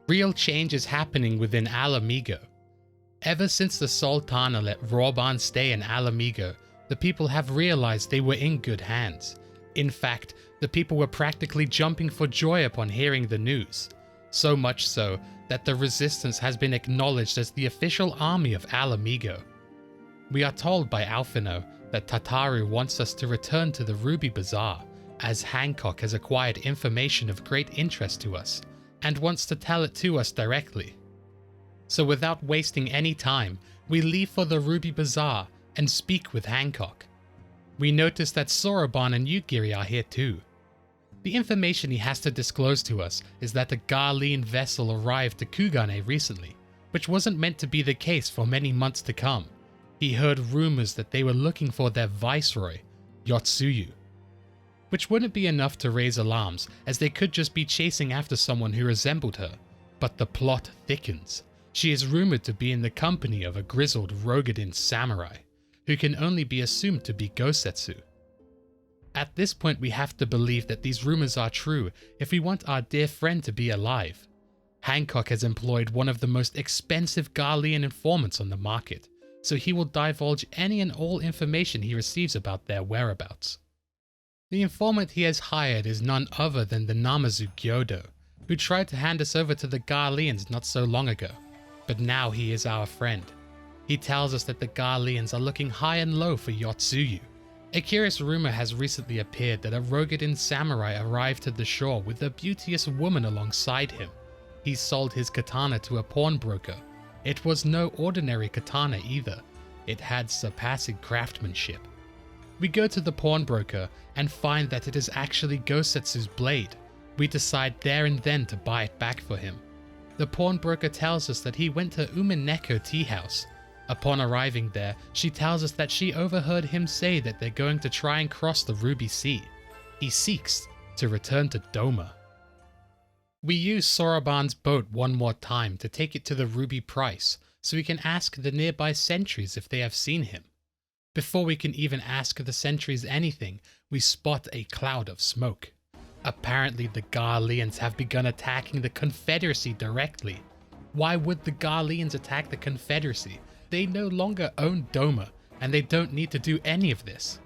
Real change is happening within Ala Mhigo. Ever since the Sultana let Roegadyn stay in Ala Mhigo, the people have realized they were in good hands. In fact, the people were practically jumping for joy upon hearing the news. So much so that the resistance has been acknowledged as the official army of Ala Mhigo. We are told by Alphino that Tataru wants us to return to the Ruby Bazaar, as Hancock has acquired information of great interest to us, and wants to tell it to us directly. So without wasting any time, we leave for the Ruby Bazaar and speak with Hancock. We notice that Soroban and Yugiri are here too. The information he has to disclose to us is that a Garlean vessel arrived to Kugane recently, which wasn't meant to be the case for many months to come. He heard rumors that they were looking for their viceroy, Yotsuyu. Which wouldn't be enough to raise alarms, as they could just be chasing after someone who resembled her. But the plot thickens. She is rumored to be in the company of a grizzled Roegadyn Samurai, who can only be assumed to be Gosetsu. At this point we have to believe that these rumors are true if we want our dear friend to be alive. Hancock has employed one of the most expensive Garlean informants on the market, so he will divulge any and all information he receives about their whereabouts. The informant he has hired is none other than the Namazu Gyodo, who tried to hand us over to the Garleans not so long ago, but now he is our friend. He tells us that the Garleans are looking high and low for Yotsuyu. A curious rumor has recently appeared that a Roegadyn Samurai arrived to the shore with a beauteous woman alongside him. He sold his katana to a pawnbroker. It was no ordinary katana either. It had surpassing craftsmanship. We go to the pawnbroker and find that it is actually Gosetsu's blade. We decide there and then to buy it back for him. The pawnbroker tells us that he went to Umineko tea house. Upon arriving there, she tells us that she overheard him say that they're going to try and cross the Ruby Sea. He seeks to return to Doma. We use Soroban's boat one more time to take it to the Ruby Price, so we can ask the nearby sentries if they have seen him. Before we can even ask the sentries anything, we spot a cloud of smoke. Apparently the Garleans have begun attacking the Confederacy directly. Why would the Garleans attack the Confederacy? They no longer own Doma, and they don't need to do any of this.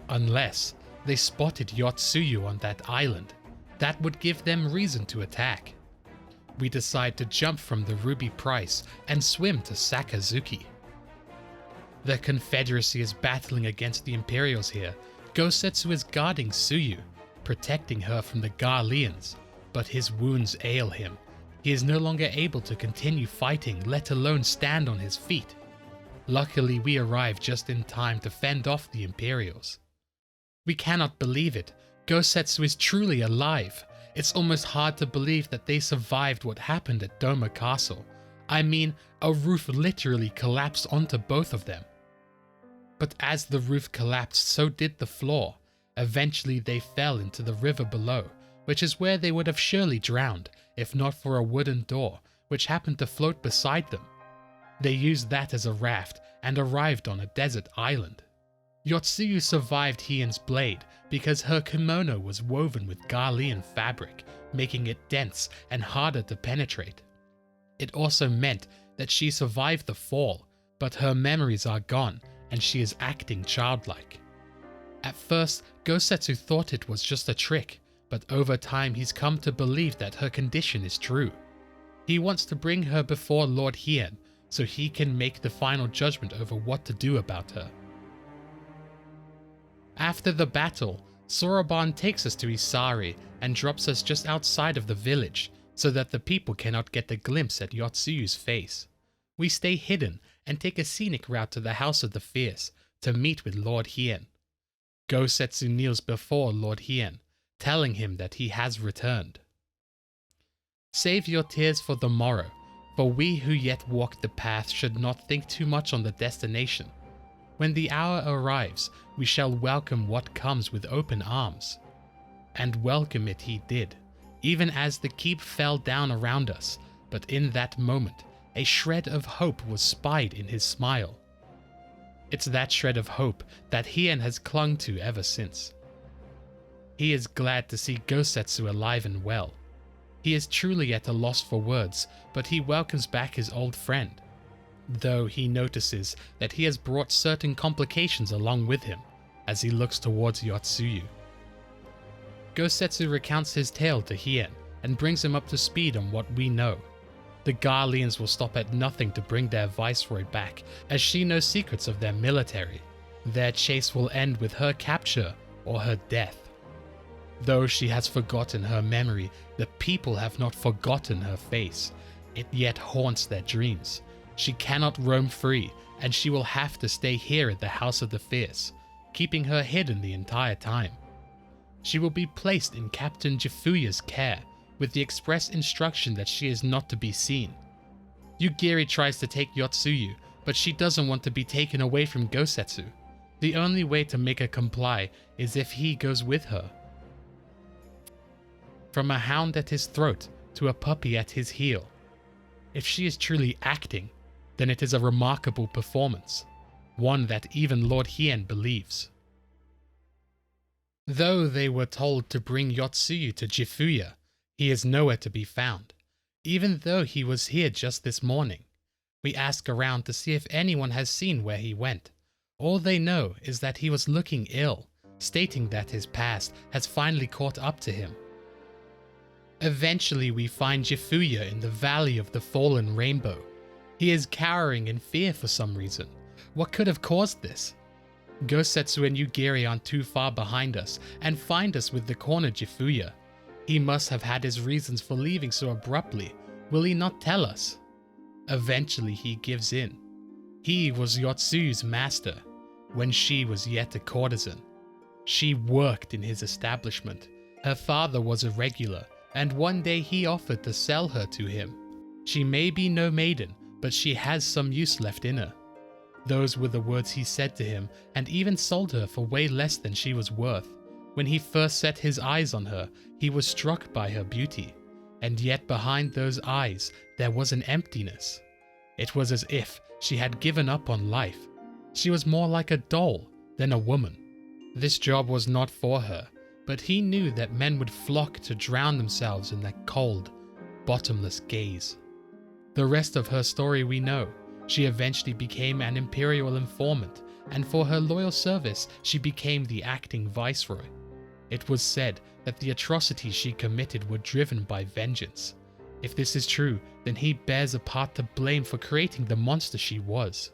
Unless they spotted Yotsuyu on that island. That would give them reason to attack. We decide to jump from the Ruby Price and swim to Sakazuki. The Confederacy is battling against the Imperials here. Gosetsu is guarding Tsuyu, protecting her from the Garleans, but his wounds ail him. He is no longer able to continue fighting, let alone stand on his feet. Luckily, we arrive just in time to fend off the Imperials. We cannot believe it. Gosetsu is truly alive. It's almost hard to believe that they survived what happened at Doma Castle. I mean, a roof literally collapsed onto both of them. But as the roof collapsed, so did the floor. Eventually they fell into the river below, which is where they would have surely drowned, if not for a wooden door, which happened to float beside them. They used that as a raft and arrived on a desert island. Yotsuyu survived Heian's blade because her kimono was woven with Garlean fabric, making it dense and harder to penetrate. It also meant that she survived the fall, but her memories are gone and she is acting childlike. At first, Gosetsu thought it was just a trick, but over time he's come to believe that her condition is true. He wants to bring her before Lord Heian so he can make the final judgment over what to do about her. After the battle, Soroban takes us to Isari and drops us just outside of the village so that the people cannot get a glimpse at Yotsuyu's face. We stay hidden and take a scenic route to the House of the Fierce to meet with Lord Heian. Gosetsu kneels before Lord Heian, telling him that he has returned. Save your tears for the morrow, for we who yet walk the path should not think too much on the destination. When the hour arrives, we shall welcome what comes with open arms. And welcome it he did, even as the keep fell down around us, but in that moment, a shred of hope was spied in his smile. It's that shred of hope that Heian has clung to ever since. He is glad to see Gosetsu alive and well. He is truly at a loss for words, but he welcomes back his old friend, though he notices that he has brought certain complications along with him as he looks towards Yotsuyu. Gosetsu recounts his tale to Hien and brings him up to speed on what we know. The Garleans will stop at nothing to bring their viceroy back, as she knows secrets of their military. Their chase will end with her capture or her death. Though she has forgotten her memory, the people have not forgotten her face. It yet haunts their dreams. She cannot roam free, and she will have to stay here at the House of the Fierce, keeping her hidden the entire time. She will be placed in Captain Jifuya's care, with the express instruction that she is not to be seen. Yugiri tries to take Yotsuyu, but she doesn't want to be taken away from Gosetsu. The only way to make her comply is if he goes with her. From a hound at his throat to a puppy at his heel. If she is truly acting, then it is a remarkable performance, one that even Lord Hien believes. Though they were told to bring Yotsuyu to Jifuya, he is nowhere to be found, even though he was here just this morning. We ask around to see if anyone has seen where he went. All they know is that he was looking ill, stating that his past has finally caught up to him. Eventually we find Jifuya in the Valley of the Fallen Rainbow. He is cowering in fear for some reason. What could have caused this? Gosetsu and Yugiri aren't too far behind us and find us with the corner Jifuya. He must have had his reasons for leaving so abruptly. Will he not tell us? Eventually he gives in. He was Yotsuyu's master, when she was yet a courtesan. She worked in his establishment. Her father was a regular, and one day he offered to sell her to him. She may be no maiden, but she has some use left in her. Those were the words he said to him, and even sold her for way less than she was worth. When he first set his eyes on her, he was struck by her beauty, and yet behind those eyes there was an emptiness. It was as if she had given up on life. She was more like a doll than a woman. This job was not for her, but he knew that men would flock to drown themselves in that cold, bottomless gaze. The rest of her story we know. She eventually became an imperial informant, and for her loyal service she became the acting viceroy. It was said that the atrocities she committed were driven by vengeance. If this is true, then he bears a part to blame for creating the monster she was.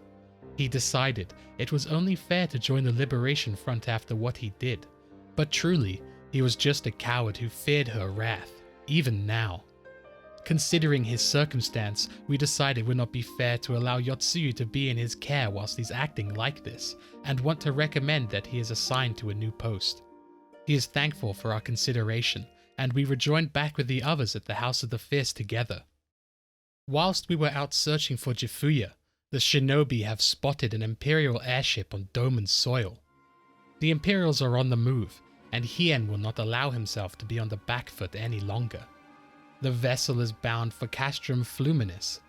He decided it was only fair to join the Liberation Front after what he did. But truly, he was just a coward who feared her wrath, even now. Considering his circumstance, we decided it would not be fair to allow Yotsuyu to be in his care whilst he's acting like this, and want to recommend that he is assigned to a new post. He is thankful for our consideration, and we rejoined back with the others at the House of the Fierce together. Whilst we were out searching for Jifuya, the shinobi have spotted an Imperial airship on Doman's soil. The Imperials are on the move, and Hien will not allow himself to be on the back foot any longer. The vessel is bound for Castrum Fluminis.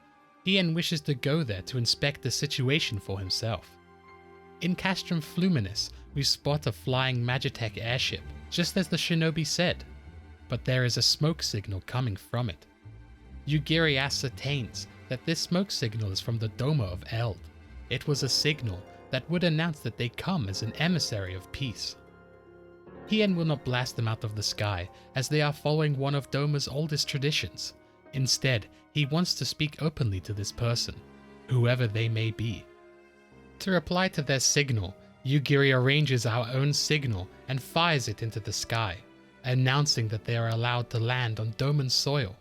Hien wishes to go there to inspect the situation for himself. In Castrum Fluminis, we spot a flying Magitech airship, just as the shinobi said, but there is a smoke signal coming from it. Yugiri ascertains that this smoke signal is from the Doma of Eld. It was a signal that would announce that they come as an emissary of peace. Hien will not blast them out of the sky, as they are following one of Doma's oldest traditions. Instead, he wants to speak openly to this person, whoever they may be. To reply to their signal, Yugiri arranges our own signal and fires it into the sky, announcing that they are allowed to land on Doman's soil.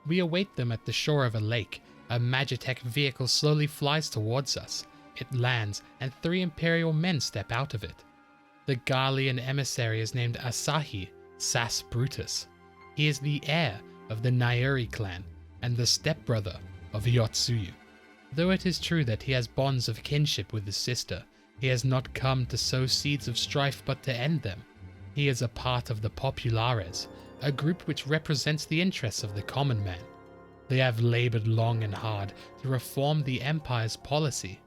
We await them at the shore of a lake. A Magitech vehicle slowly flies towards us. It lands, and 3 Imperial men step out of it. The Garlean emissary is named Asahi, Sas Brutus. He is the heir of the Nairi clan, and the stepbrother of Yotsuyu. Though it is true that he has bonds of kinship with his sister, he has not come to sow seeds of strife but to end them. He is a part of the Populares, a group which represents the interests of the common man. They have labored long and hard to reform the Empire's policy,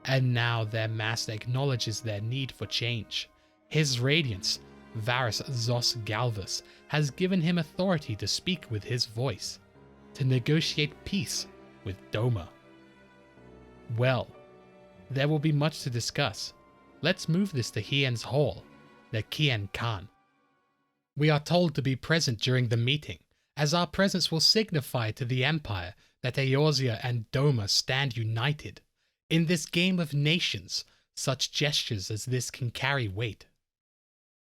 and now their master acknowledges their need for change. His Radiance, Varus Zos Galvus, has given him authority to speak with his voice, to negotiate peace with Doma. Well, there will be much to discuss. Let's move this to Hien's hall, the Kien Khan. We are told to be present during the meeting, as our presence will signify to the Empire that Eorzea and Doma stand united. In this game of nations, such gestures as this can carry weight.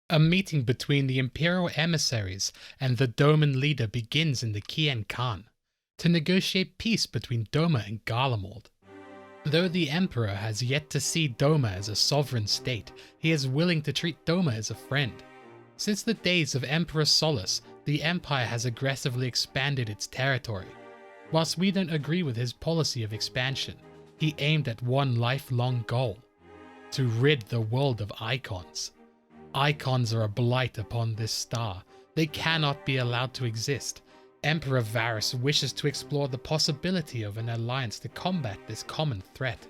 A meeting between the Imperial emissaries and the Doman leader begins in the Kien Khan, to negotiate peace between Doma and Garlemald. Though the Emperor has yet to see Doma as a sovereign state, he is willing to treat Doma as a friend. Since the days of Emperor Solus, the Empire has aggressively expanded its territory. Whilst we don't agree with his policy of expansion, he aimed at one lifelong goal: to rid the world of icons. Icons are a blight upon this star. They cannot be allowed to exist. Emperor Varus wishes to explore the possibility of an alliance to combat this common threat.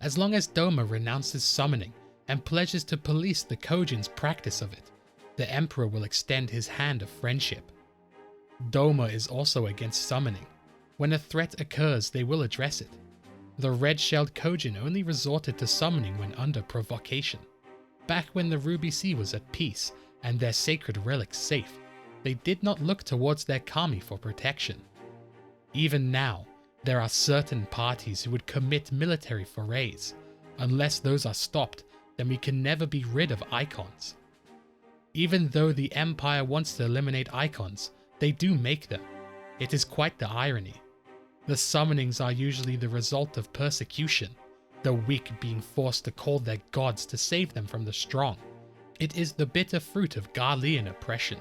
As long as Doma renounces summoning and pledges to police the Kojin's practice of it, the Emperor will extend his hand of friendship. Doma is also against summoning. When a threat occurs, they will address it. The red-shelled Kojin only resorted to summoning when under provocation. Back when the Ruby Sea was at peace and their sacred relics safe, they did not look towards their kami for protection. Even now, there are certain parties who would commit military forays. Unless those are stopped, then we can never be rid of icons. Even though the Empire wants to eliminate icons, they do make them. It is quite the irony. The summonings are usually the result of persecution, the weak being forced to call their gods to save them from the strong. It is the bitter fruit of Garlean oppression.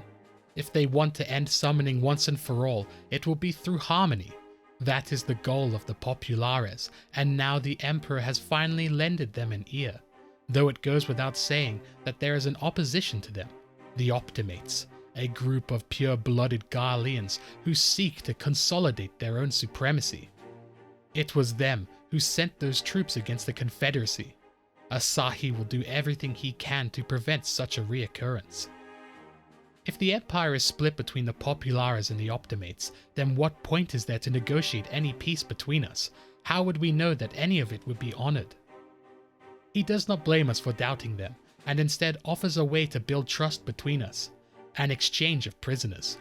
If they want to end summoning once and for all, it will be through harmony. That is the goal of the Populares, and now the Emperor has finally lended them an ear, though it goes without saying that there is an opposition to them, the Optimates, a group of pure-blooded Garleans who seek to consolidate their own supremacy. It was them who sent those troops against the Confederacy. Asahi will do everything he can to prevent such a reoccurrence. If the Empire is split between the Populares and the Optimates, then what point is there to negotiate any peace between us? How would we know that any of it would be honored? He does not blame us for doubting them, and instead offers a way to build trust between us: an exchange of prisoners.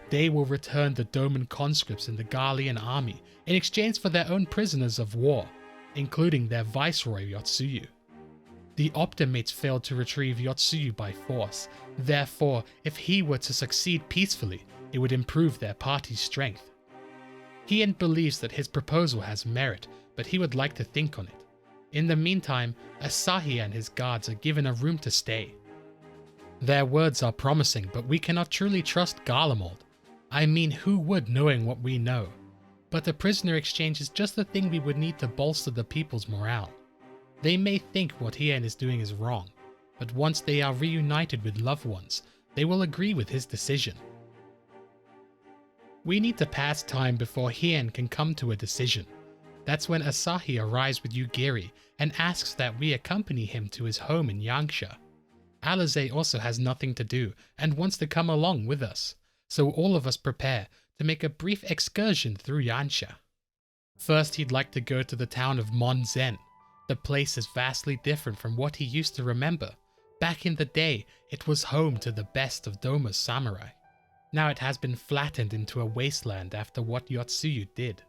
They will return the Doman conscripts in the Garlean army in exchange for their own prisoners of war, including their viceroy Yotsuyu. The Optimates failed to retrieve Yotsuyu by force. Therefore, if he were to succeed peacefully, it would improve their party's strength. Hien believes that his proposal has merit, but he would like to think on it. In the meantime, Asahi and his guards are given a room to stay. Their words are promising, but we cannot truly trust Garlemald. I mean, who would, knowing what we know? But a prisoner exchange is just the thing we would need to bolster the people's morale. They may think what Hien is doing is wrong, but once they are reunited with loved ones, they will agree with his decision. We need to pass time before Hien can come to a decision. That's when Asahi arrives with Yugiri and asks that we accompany him to his home in Yangsha. Alize also has nothing to do and wants to come along with us, so all of us prepare to make a brief excursion through Yangsha. First, he'd like to go to the town of Monzen. The place is vastly different from what he used to remember. Back in the day, it was home to the best of Doma's samurai. Now it has been flattened into a wasteland after what Yotsuyu did.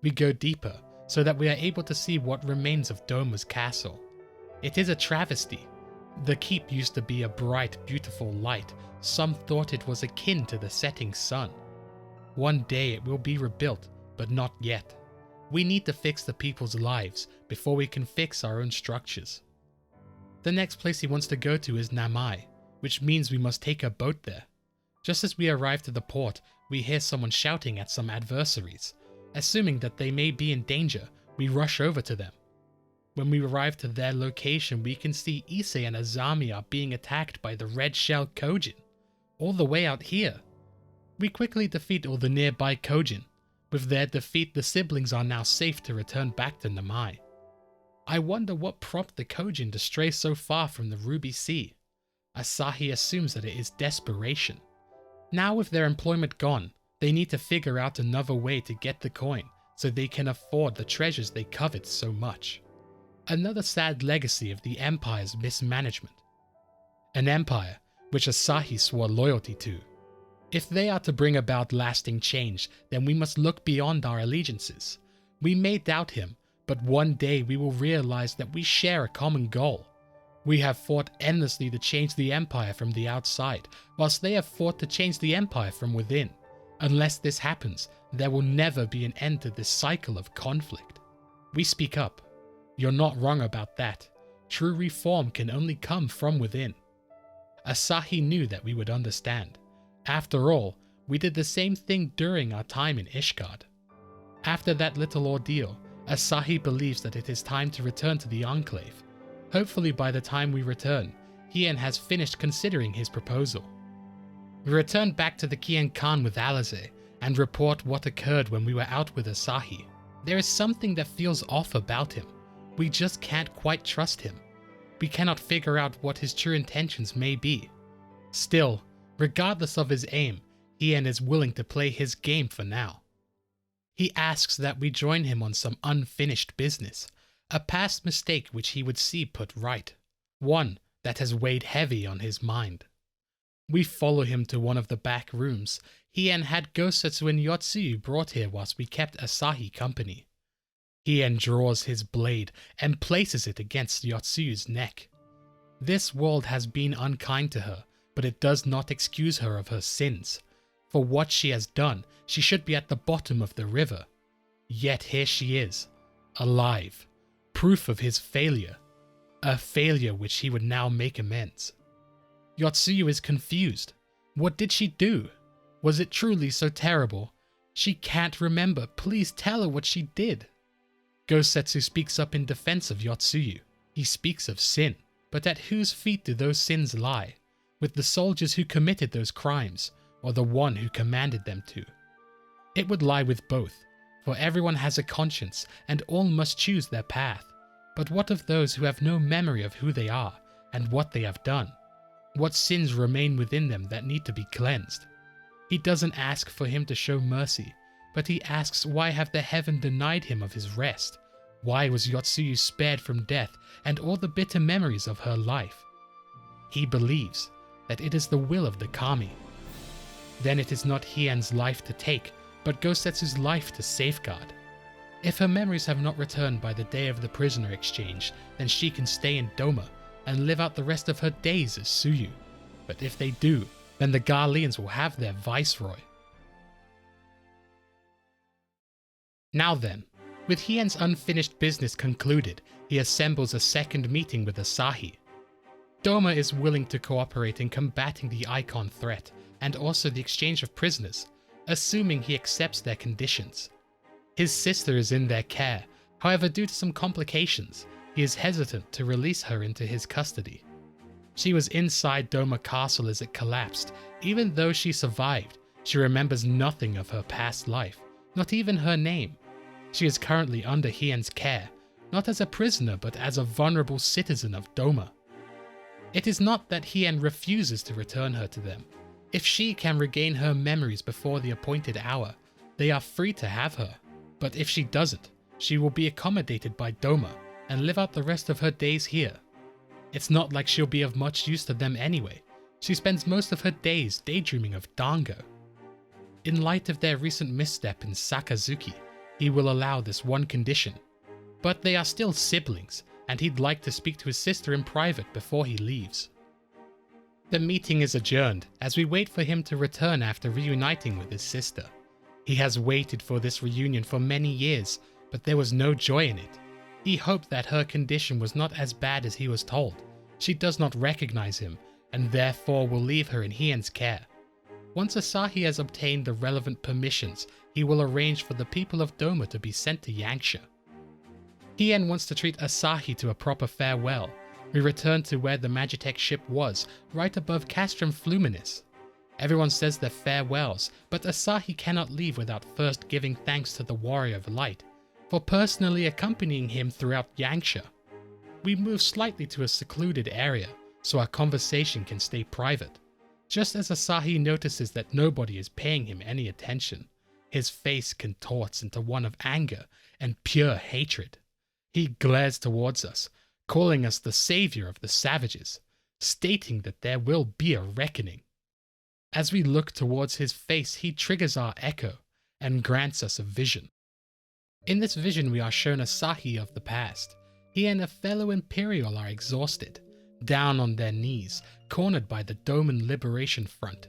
We go deeper, so that we are able to see what remains of Doma's castle. It is a travesty. The keep used to be a bright, beautiful light. Some thought it was akin to the setting sun. One day it will be rebuilt, but not yet. We need to fix the people's lives before we can fix our own structures. The next place he wants to go to is Namai, which means we must take a boat there. Just as we arrive to the port, we hear someone shouting at some adversaries. Assuming that they may be in danger, we rush over to them. When we arrive to their location, we can see Issei and Azami are being attacked by the red shell Kojin, all the way out here. We quickly defeat all the nearby Kojin. With their defeat, the siblings are now safe to return back to Namai. I wonder what prompted the Kojin to stray so far from the Ruby Sea. Asahi assumes that it is desperation. Now with their employment gone, they need to figure out another way to get the coin so they can afford the treasures they covet so much. Another sad legacy of the Empire's mismanagement. An empire which Asahi swore loyalty to. If they are to bring about lasting change, then we must look beyond our allegiances. We may doubt him, but one day we will realize that we share a common goal. We have fought endlessly to change the Empire from the outside, whilst they have fought to change the Empire from within. Unless this happens, there will never be an end to this cycle of conflict. We speak up. You're not wrong about that. True reform can only come from within. Asahi knew that we would understand. After all, we did the same thing during our time in Ishgard. After that little ordeal, Asahi believes that it is time to return to the Enclave. Hopefully by the time we return, Hien has finished considering his proposal. We return back to the Kien Khan with Alize and report what occurred when we were out with Asahi. There is something that feels off about him. We just can't quite trust him. We cannot figure out what his true intentions may be. Still, regardless of his aim, Hien is willing to play his game for now. He asks that we join him on some unfinished business, a past mistake which he would see put right, one that has weighed heavy on his mind. We follow him to one of the back rooms. Hien had Gosetsu and Yotsuyu brought here whilst we kept Asahi company. Hien draws his blade and places it against Yotsuyu's neck. This world has been unkind to her, but it does not excuse her of her sins. For what she has done, she should be at the bottom of the river. Yet here she is, alive, proof of his failure, a failure which he would now make amends. Yotsuyu is confused. What did she do? Was it truly so terrible? She can't remember. Please tell her what she did. Gosetsu speaks up in defense of Yotsuyu. He speaks of sin, but at whose feet do those sins lie? With the soldiers who committed those crimes, or the one who commanded them to? It would lie with both, for everyone has a conscience and all must choose their path. But what of those who have no memory of who they are and what they have done? What sins remain within them that need to be cleansed? He doesn't ask for him to show mercy, but he asks why have the heaven denied him of his rest? Why was Yotsuyu spared from death and all the bitter memories of her life? He believes that it is the will of the kami. Then it is not Hien's life to take, but Gosetsu's life to safeguard. If her memories have not returned by the day of the prisoner exchange, then she can stay in Doma and live out the rest of her days as Tsuyu. But if they do, then the Garleans will have their viceroy. Now then, with Hien's unfinished business concluded, he assembles a second meeting with Asahi. Doma is willing to cooperate in combating the Icon threat, and also the exchange of prisoners, assuming he accepts their conditions. His sister is in their care, however due to some complications, he is hesitant to release her into his custody. She was inside Doma Castle as it collapsed. Even though she survived, she remembers nothing of her past life, not even her name. She is currently under Hien's care, not as a prisoner but as a vulnerable citizen of Doma. It is not that Hien refuses to return her to them. If she can regain her memories before the appointed hour, they are free to have her. But if she doesn't, she will be accommodated by Doma and live out the rest of her days here. It's not like she'll be of much use to them anyway. She spends most of her days daydreaming of Dango. In light of their recent misstep in Sakazuki, he will allow this one condition. But they are still siblings, and he'd like to speak to his sister in private before he leaves. The meeting is adjourned as we wait for him to return after reuniting with his sister. He has waited for this reunion for many years, but there was no joy in it. He hoped that her condition was not as bad as he was told. She does not recognize him, and therefore will leave her in Hien's care. Once Asahi has obtained the relevant permissions, he will arrange for the people of Doma to be sent to Yanxia. Hien wants to treat Asahi to a proper farewell. We return to where the Magitech ship was, right above Castrum Fluminis. Everyone says their farewells, but Asahi cannot leave without first giving thanks to the Warrior of Light for personally accompanying him throughout Yanxia. We move slightly to a secluded area, so our conversation can stay private. Just as Asahi notices that nobody is paying him any attention, his face contorts into one of anger and pure hatred. He glares towards us, calling us the savior of the savages, stating that there will be a reckoning. As we look towards his face, he triggers our echo and grants us a vision. In this vision, we are shown Asahi of the past. He and a fellow Imperial are exhausted, down on their knees, cornered by the Doman Liberation Front.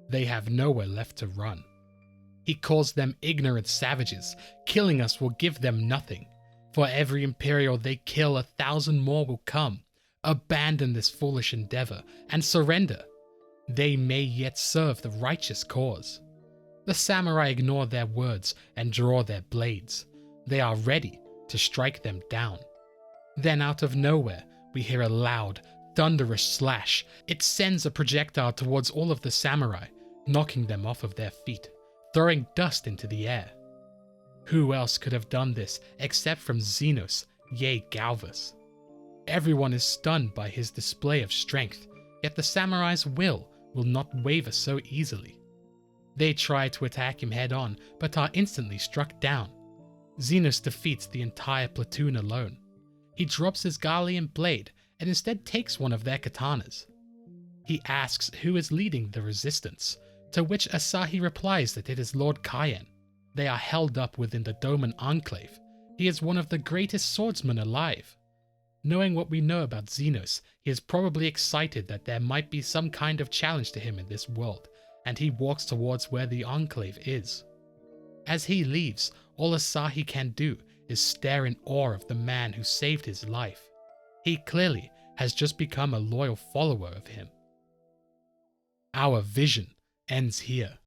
They have nowhere left to run. He calls them ignorant savages. Killing us will give them nothing. For every Imperial they kill, 1,000 more will come. Abandon this foolish endeavor and surrender. They may yet serve the righteous cause. The samurai ignore their words and draw their blades. They are ready to strike them down. Then out of nowhere, we hear a loud, thunderous slash. It sends a projectile towards all of the samurai, knocking them off of their feet, throwing dust into the air. Who else could have done this except from Xenos, yea Galvus? Everyone is stunned by his display of strength, yet the samurai's will not waver so easily. They try to attack him head on, but are instantly struck down. Xenos defeats the entire platoon alone. He drops his Garlean blade and instead takes one of their katanas. He asks who is leading the resistance, to which Asahi replies that it is Lord Cayenne. They are held up within the Doman Enclave. He is one of the greatest swordsmen alive. Knowing what we know about Xenos, he is probably excited that there might be some kind of challenge to him in this world, and he walks towards where the Enclave is. As he leaves, all Asahi can do is stare in awe of the man who saved his life. He clearly has just become a loyal follower of him. Our vision ends here.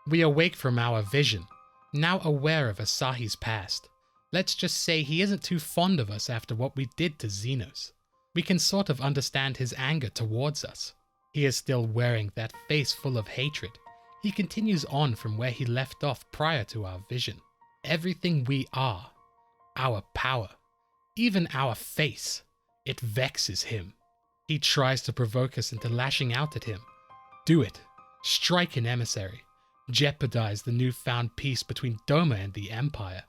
We awake from our vision, now aware of Asahi's past. Let's just say he isn't too fond of us after what we did to Xenos. We can sort of understand his anger towards us. He is still wearing that face full of hatred. He continues on from where he left off prior to our vision. Everything we are, our power, even our face, it vexes him. He tries to provoke us into lashing out at him. Do it. Strike an emissary. Jeopardize the newfound peace between Doma and the Empire.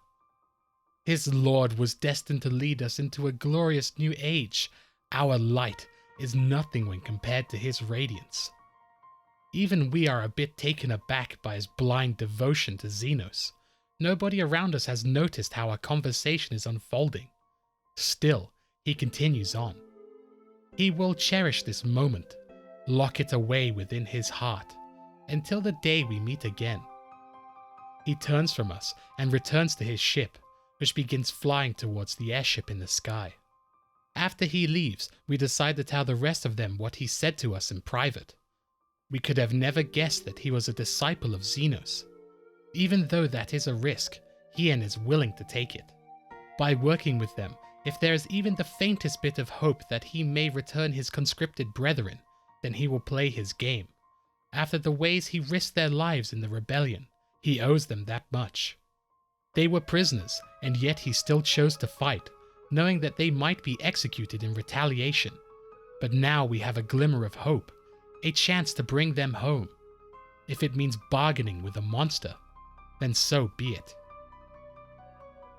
His lord was destined to lead us into a glorious new age. Our light is nothing when compared to his radiance. Even we are a bit taken aback by his blind devotion to Xenos. Nobody around us has noticed how our conversation is unfolding. Still, he continues on. He will cherish this moment, lock it away within his heart, until the day we meet again. He turns from us and returns to his ship, which begins flying towards the airship in the sky. After he leaves, we decide to tell the rest of them what he said to us in private. We could have never guessed that he was a disciple of Xenos. Even though that is a risk, Hien is willing to take it. By working with them, if there is even the faintest bit of hope that he may return his conscripted brethren, then he will play his game. After the ways he risked their lives in the rebellion, he owes them that much. They were prisoners, and yet he still chose to fight, knowing that they might be executed in retaliation. But now we have a glimmer of hope, a chance to bring them home. If it means bargaining with a monster, then so be it.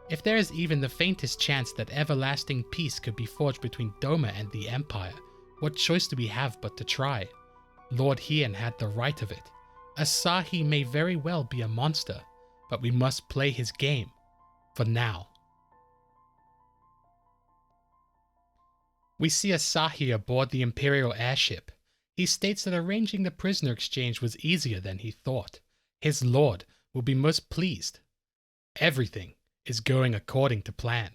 If there is even the faintest chance that everlasting peace could be forged between Doma and the Empire, what choice do we have but to try? Lord Hien had the right of it. Asahi may very well be a monster, but we must play his game, for now. We see Asahi aboard the Imperial airship. He states that arranging the prisoner exchange was easier than he thought. His lord will be most pleased. Everything is going according to plan.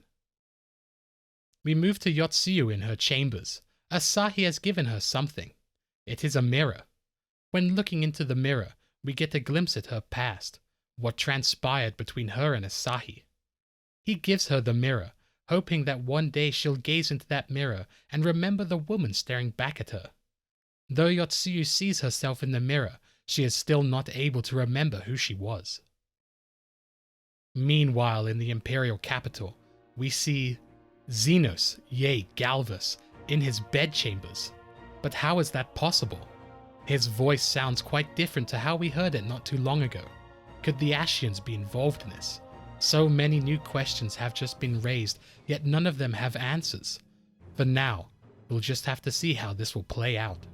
We move to Yotsuyu in her chambers. Asahi has given her something. It is a mirror. When looking into the mirror, we get a glimpse at her past, what transpired between her and Asahi. He gives her the mirror, hoping that one day she'll gaze into that mirror and remember the woman staring back at her. Though Yotsuyu sees herself in the mirror, she is still not able to remember who she was. Meanwhile, in the Imperial capital, we see Xenos, yea Galvus, in his bedchambers. But how is that possible? His voice sounds quite different to how we heard it not too long ago. Could the Ashians be involved in this? So many new questions have just been raised, yet none of them have answers. For now, we'll just have to see how this will play out.